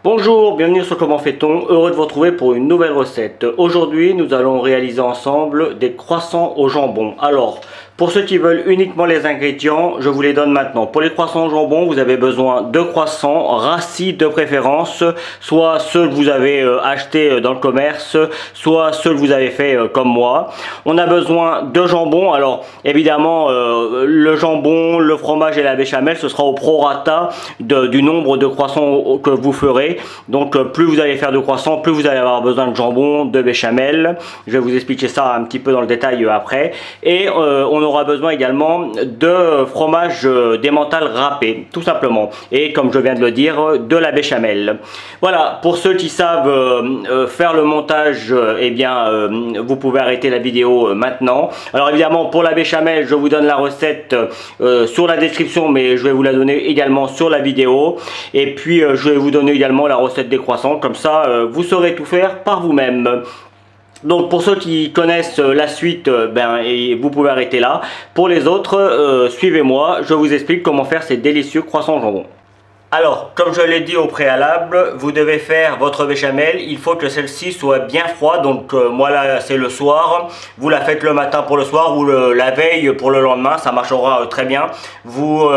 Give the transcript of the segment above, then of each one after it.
Bonjour, bienvenue sur Comment fait-on, heureux de vous retrouver pour une nouvelle recette. Aujourd'hui, nous allons réaliser ensemble des croissants au jambon. Alors, pour ceux qui veulent uniquement les ingrédients, je vous les donne maintenant. Pour les croissants au jambon, vous avez besoin de croissants rassis de préférence, soit ceux que vous avez achetés dans le commerce, soit ceux que vous avez fait comme moi. On a besoin de jambon. Alors, évidemment, le jambon, le fromage et la béchamel, ce sera au prorata du nombre de croissants que vous ferez. Donc plus vous allez faire de croissants, plus vous allez avoir besoin de jambon, de béchamel. Je vais vous expliquer ça un petit peu dans le détail après. Et on aura besoin également de fromage d'emmental râpé, tout simplement. Et comme je viens de le dire, de la béchamel. Voilà, pour ceux qui savent faire le montage, eh bien vous pouvez arrêter la vidéo maintenant. Alors évidemment pour la béchamel, je vous donne la recette sur la description, mais je vais vous la donner également sur la vidéo. Et puis je vais vous donner également la recette des croissants, comme ça vous saurez tout faire par vous-même. Donc pour ceux qui connaissent la suite, et vous pouvez arrêter là. Pour les autres, suivez-moi, je vous explique comment faire ces délicieux croissants au jambon. Alors, comme je l'ai dit au préalable, vous devez faire votre béchamel. Il faut que celle-ci soit bien froide. Donc moi là, c'est le soir. Vous la faites le matin pour le soir ou la veille pour le lendemain. Ça marchera très bien. Vous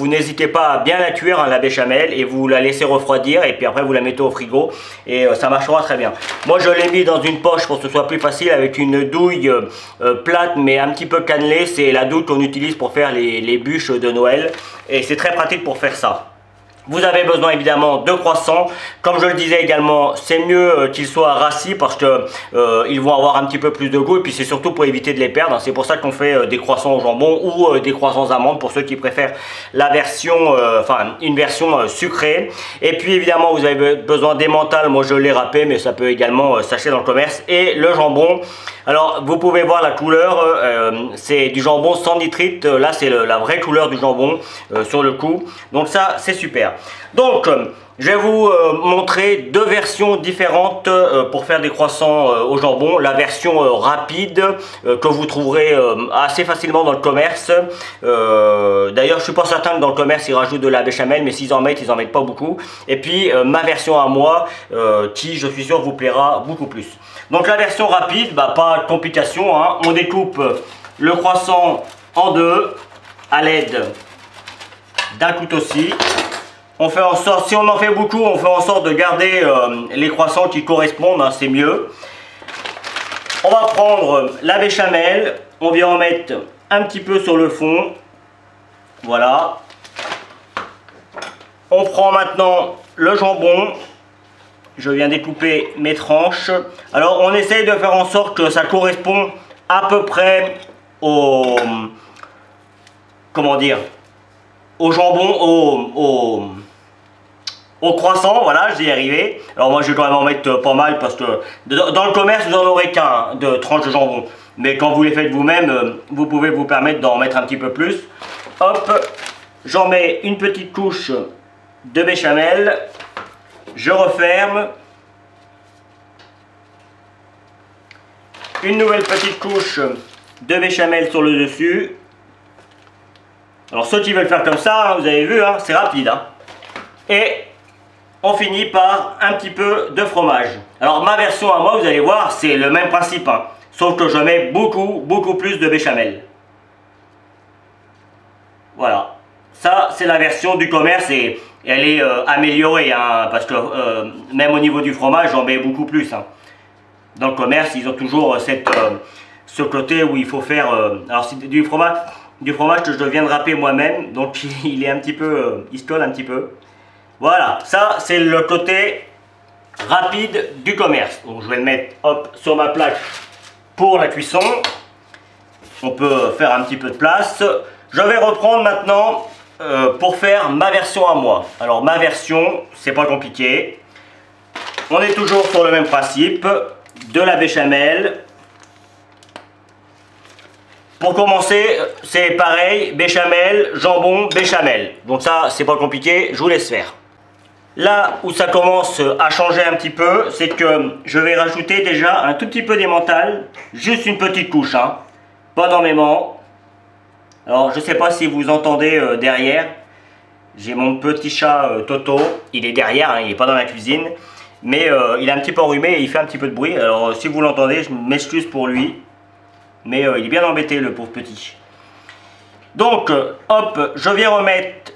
n'hésitez pas à bien la cuire, hein, la béchamel, et vous la laissez refroidir. Et puis après, vous la mettez au frigo et ça marchera très bien. Moi, je l'ai mis dans une poche pour que ce soit plus facile avec une douille plate mais un petit peu cannelée. C'est la douille qu'on utilise pour faire les bûches de Noël. Et c'est très pratique pour faire ça. Vous avez besoin évidemment de croissants. Comme je le disais également, c'est mieux qu'ils soient rassis parce que ils vont avoir un petit peu plus de goût. Et puis c'est surtout pour éviter de les perdre. C'est pour ça qu'on fait des croissants au jambon ou des croissants amandes pour ceux qui préfèrent la version, une version sucrée. Et puis évidemment, vous avez besoin d'emmental. Moi je l'ai râpé, mais ça peut également s'acheter dans le commerce. Et le jambon. Alors vous pouvez voir la couleur, c'est du jambon sans nitrite. Là c'est la vraie couleur du jambon sur le coup. Donc ça c'est super. Donc je vais vous montrer deux versions différentes pour faire des croissants au jambon. La version rapide que vous trouverez assez facilement dans le commerce. D'ailleurs je suis pas certain que dans le commerce ils rajoutent de la béchamel, mais s'ils en mettent, ils en mettent pas beaucoup. Et puis ma version à moi qui je suis sûr vous plaira beaucoup plus. Donc la version rapide, pas de complications, hein. On découpe le croissant en deux à l'aide d'un couteau-ci. On fait en sorte, si on en fait beaucoup, on fait en sorte de garder les croissants qui correspondent, hein, c'est mieux. On va prendre la béchamel, on vient en mettre un petit peu sur le fond. Voilà. On prend maintenant le jambon. Je viens découper mes tranches. Alors on essaye de faire en sorte que ça correspond à peu près au... Comment dire? Au jambon, au croissant, voilà, j'y ai arrivé. Alors moi je vais quand même en mettre pas mal parce que dans le commerce vous n'en aurez qu'un de tranches de jambon. Mais quand vous les faites vous-même, vous pouvez vous permettre d'en mettre un petit peu plus. Hop, j'en mets une petite couche de béchamel. Je referme. Une nouvelle petite couche de béchamel sur le dessus. Alors ceux qui veulent faire comme ça, hein, vous avez vu, hein, c'est rapide. Hein. Et on finit par un petit peu de fromage. Alors ma version à moi, vous allez voir, c'est le même principe. Hein, sauf que je mets beaucoup plus de béchamel. Voilà. Ça, c'est la version du commerce et elle est améliorée, hein, parce que même au niveau du fromage, j'en mets beaucoup plus. Hein. Dans le commerce, ils ont toujours ce côté où il faut faire... alors c'est du fromage que je viens de râper moi-même, donc il est un petit peu... il se colle un petit peu. Voilà, ça c'est le côté rapide du commerce. Donc je vais le mettre hop, sur ma plaque pour la cuisson. On peut faire un petit peu de place. Je vais reprendre maintenant... pour faire ma version à moi. Alors ma version, c'est pas compliqué. On est toujours sur le même principe. De la béchamel. Pour commencer, c'est pareil, béchamel, jambon, béchamel. Donc ça, c'est pas compliqué, je vous laisse faire. Là où ça commence à changer un petit peu, c'est que je vais rajouter déjà un tout petit peu d'emmental. Juste une petite couche, hein. Pas énormément. Alors je sais pas si vous entendez derrière. J'ai mon petit chat Toto, il est derrière, hein, il n'est pas dans la cuisine. Mais il est un petit peu enrhumé et il fait un petit peu de bruit. Alors si vous l'entendez, je m'excuse pour lui. Mais il est bien embêté, le pauvre petit. Donc, hop, je viens remettre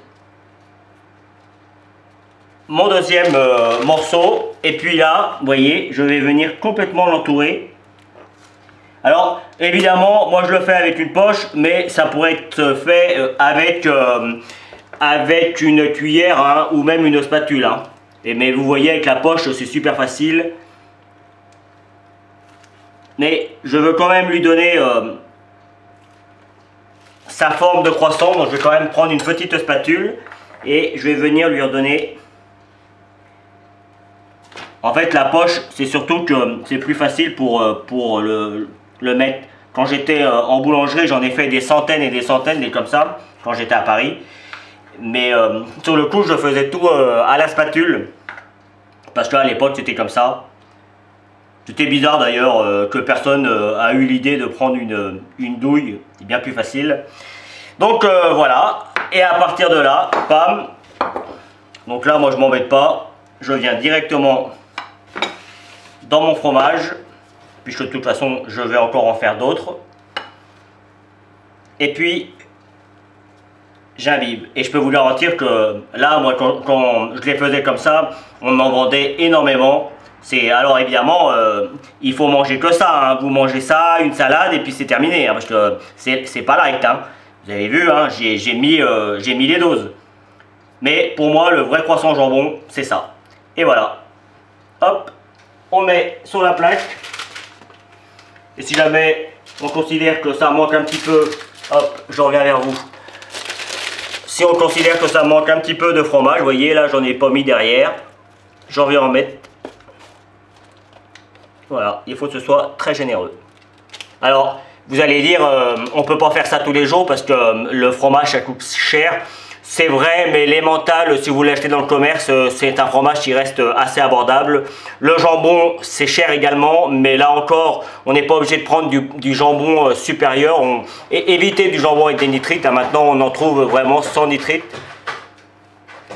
mon deuxième morceau. Et puis là, vous voyez, je vais venir complètement l'entourer. Alors, évidemment, moi je le fais avec une poche, mais ça pourrait être fait avec une cuillère, hein, ou même une spatule. Hein. Mais vous voyez, avec la poche, c'est super facile. Mais je veux quand même lui donner sa forme de croissant. Donc je vais quand même prendre une petite spatule et je vais venir lui redonner. En fait, la poche, c'est surtout que c'est plus facile pour le mettre. Quand j'étais en boulangerie, j'en ai fait des centaines et des centaines, des comme ça, quand j'étais à Paris. Mais sur le coup, je faisais tout à la spatule. Parce qu'à l'époque, c'était comme ça. C'était bizarre d'ailleurs que personne a eu l'idée de prendre une douille. C'est bien plus facile. Donc voilà. Et à partir de là, bam. Donc là, moi, je m'embête pas. Je viens directement dans mon fromage. Puisque de toute façon, je vais encore en faire d'autres. Et puis, j'imbibe. Et je peux vous garantir que là, moi, quand je les faisais comme ça, on en vendait énormément. Alors évidemment, il faut manger que ça. Hein. Vous mangez ça, une salade, et puis c'est terminé. Hein, parce que c'est pas light. Hein. Vous avez vu, hein, j'ai mis les doses. Mais pour moi, le vrai croissant jambon, c'est ça. Et voilà. Hop, on met sur la plaque. Et si jamais on considère que ça manque un petit peu, hop, je reviens vers vous. Si on considère que ça manque un petit peu de fromage, vous voyez, là, j'en ai pas mis derrière. J'en viens en mettre. Voilà, il faut que ce soit très généreux. Alors, vous allez dire, on ne peut pas faire ça tous les jours parce que le fromage, ça coûte cher. C'est vrai, mais l'emmental, si vous l'achetez dans le commerce, c'est un fromage qui reste assez abordable. Le jambon, c'est cher également, mais là encore, on n'est pas obligé de prendre du jambon supérieur. Et évitez du jambon avec des nitrites. Hein, maintenant, on en trouve vraiment sans nitrite.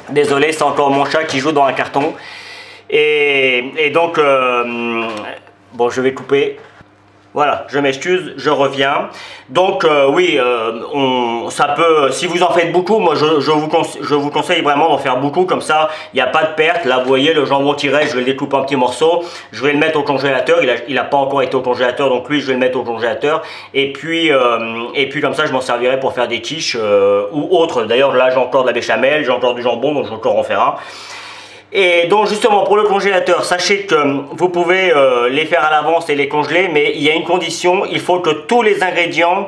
Désolé, c'est encore mon chat qui joue dans un carton. Et donc, bon, je vais couper. Voilà, je m'excuse, je reviens. Donc oui, ça peut, si vous en faites beaucoup, moi je vous conseille vraiment d'en faire beaucoup, comme ça il n'y a pas de perte. Là vous voyez le jambon qui reste, je vais le découper en petits morceaux, je vais le mettre au congélateur, il n'a pas encore été au congélateur, donc lui je vais le mettre au congélateur. Et puis comme ça je m'en servirai pour faire des quiches ou autres. D'ailleurs là j'ai encore de la béchamel, j'ai encore du jambon, donc je vais encore en faire un. Et donc justement pour le congélateur, sachez que vous pouvez les faire à l'avance et les congeler, mais il y a une condition, il faut que tous les ingrédients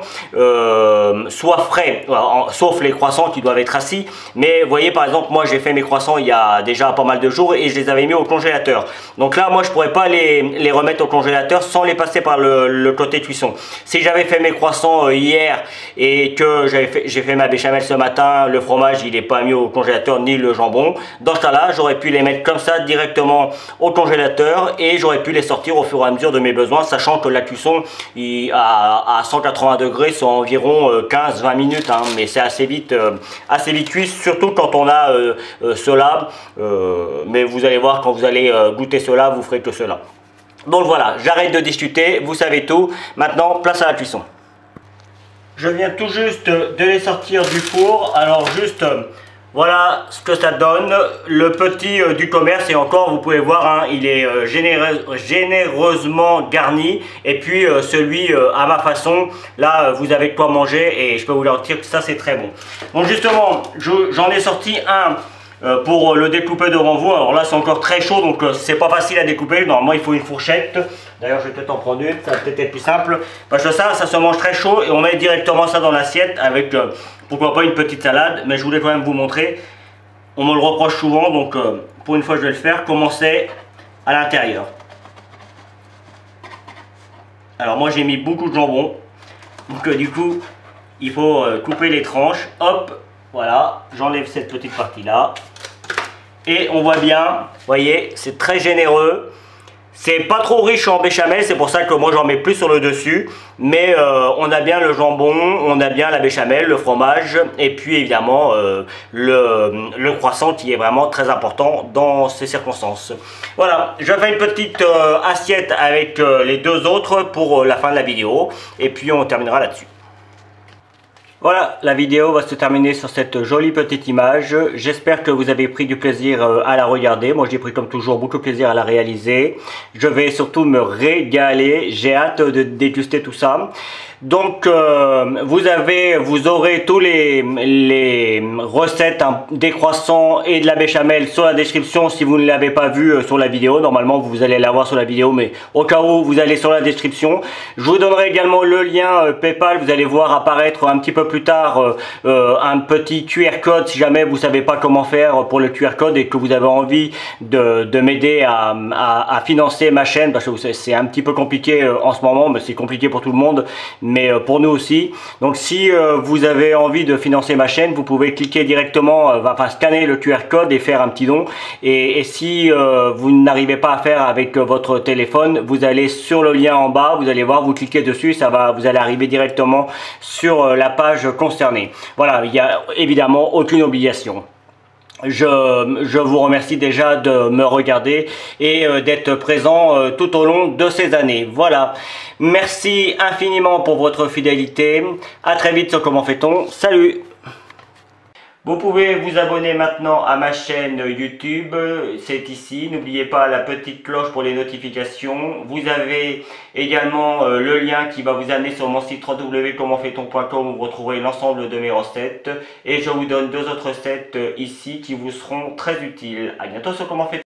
soient frais, sauf les croissants qui doivent être assis. Mais vous voyez par exemple, moi j'ai fait mes croissants il y a déjà pas mal de jours et je les avais mis au congélateur. Donc là moi je pourrais pas les remettre au congélateur sans les passer par le côté cuisson. Si j'avais fait mes croissants hier et que j'ai fait ma béchamel ce matin, le fromage il n'est pas mis au congélateur ni le jambon, dans ce cas là j'aurais pu les mettre comme ça directement au congélateur et j'aurais pu les sortir au fur et à mesure de mes besoins, sachant que la cuisson à 180 degrés c'est environ 15-20 minutes, hein, mais c'est assez vite cuit, surtout quand on a cela, mais vous allez voir quand vous allez goûter cela, vous ferez que cela. Donc voilà, j'arrête de discuter, vous savez tout, maintenant place à la cuisson. Je viens tout juste de les sortir du four, alors juste... Voilà ce que ça donne, le petit du commerce, et encore vous pouvez voir, hein, il est généreusement garni, et puis celui à ma façon, là vous avez de quoi manger, et je peux vous leur dire que ça c'est très bon. Donc justement, j'en ai sorti un pour le découper devant vous. Alors là c'est encore très chaud, donc c'est pas facile à découper, normalement il faut une fourchette. D'ailleurs je vais peut-être en prendre une, ça va peut-être être plus simple, parce que ça se mange très chaud, et on met directement ça dans l'assiette avec... pourquoi pas une petite salade, mais je voulais quand même vous montrer. On me le reproche souvent, donc pour une fois je vais le faire. Commencer à l'intérieur. Alors moi j'ai mis beaucoup de jambon, donc du coup il faut couper les tranches. Hop, voilà, j'enlève cette petite partie là. Et on voit bien, vous voyez, c'est très généreux. C'est pas trop riche en béchamel, c'est pour ça que moi j'en mets plus sur le dessus. Mais on a bien le jambon, on a bien la béchamel, le fromage et puis évidemment le croissant qui est vraiment très important dans ces circonstances. Voilà, je fais une petite assiette avec les deux autres pour la fin de la vidéo et puis on terminera là-dessus. Voilà, la vidéo va se terminer sur cette jolie petite image. J'espère que vous avez pris du plaisir à la regarder. Moi, j'ai pris comme toujours beaucoup de plaisir à la réaliser. Je vais surtout me régaler. J'ai hâte de déguster tout ça. Donc, vous aurez tous les recettes des croissants et de la béchamel sur la description si vous ne l'avez pas vu sur la vidéo. Normalement, vous allez l'avoir sur la vidéo, mais au cas où, vous allez sur la description. Je vous donnerai également le lien PayPal. Vous allez voir apparaître un petit peu plus tard un petit QR code si jamais vous savez pas comment faire pour le QR code et que vous avez envie de m'aider à financer ma chaîne, parce que c'est un petit peu compliqué en ce moment, mais c'est compliqué pour tout le monde, mais pour nous aussi. Donc si vous avez envie de financer ma chaîne, vous pouvez cliquer directement, enfin scanner le QR code et faire un petit don. Et si vous n'arrivez pas à faire avec votre téléphone, vous allez sur le lien en bas, vous allez voir, vous cliquez dessus, vous allez arriver directement sur la page concernée. Voilà, il n'y a évidemment aucune obligation. Je vous remercie déjà de me regarder et d'être présent tout au long de ces années. Voilà, merci infiniment pour votre fidélité. À très vite sur Comment fait-on. Salut! Vous pouvez vous abonner maintenant à ma chaîne YouTube, c'est ici. N'oubliez pas la petite cloche pour les notifications. Vous avez également le lien qui va vous amener sur mon site www.commentfaiton.com où vous retrouverez l'ensemble de mes recettes. Et je vous donne deux autres recettes ici qui vous seront très utiles. À bientôt sur Comment fait-on.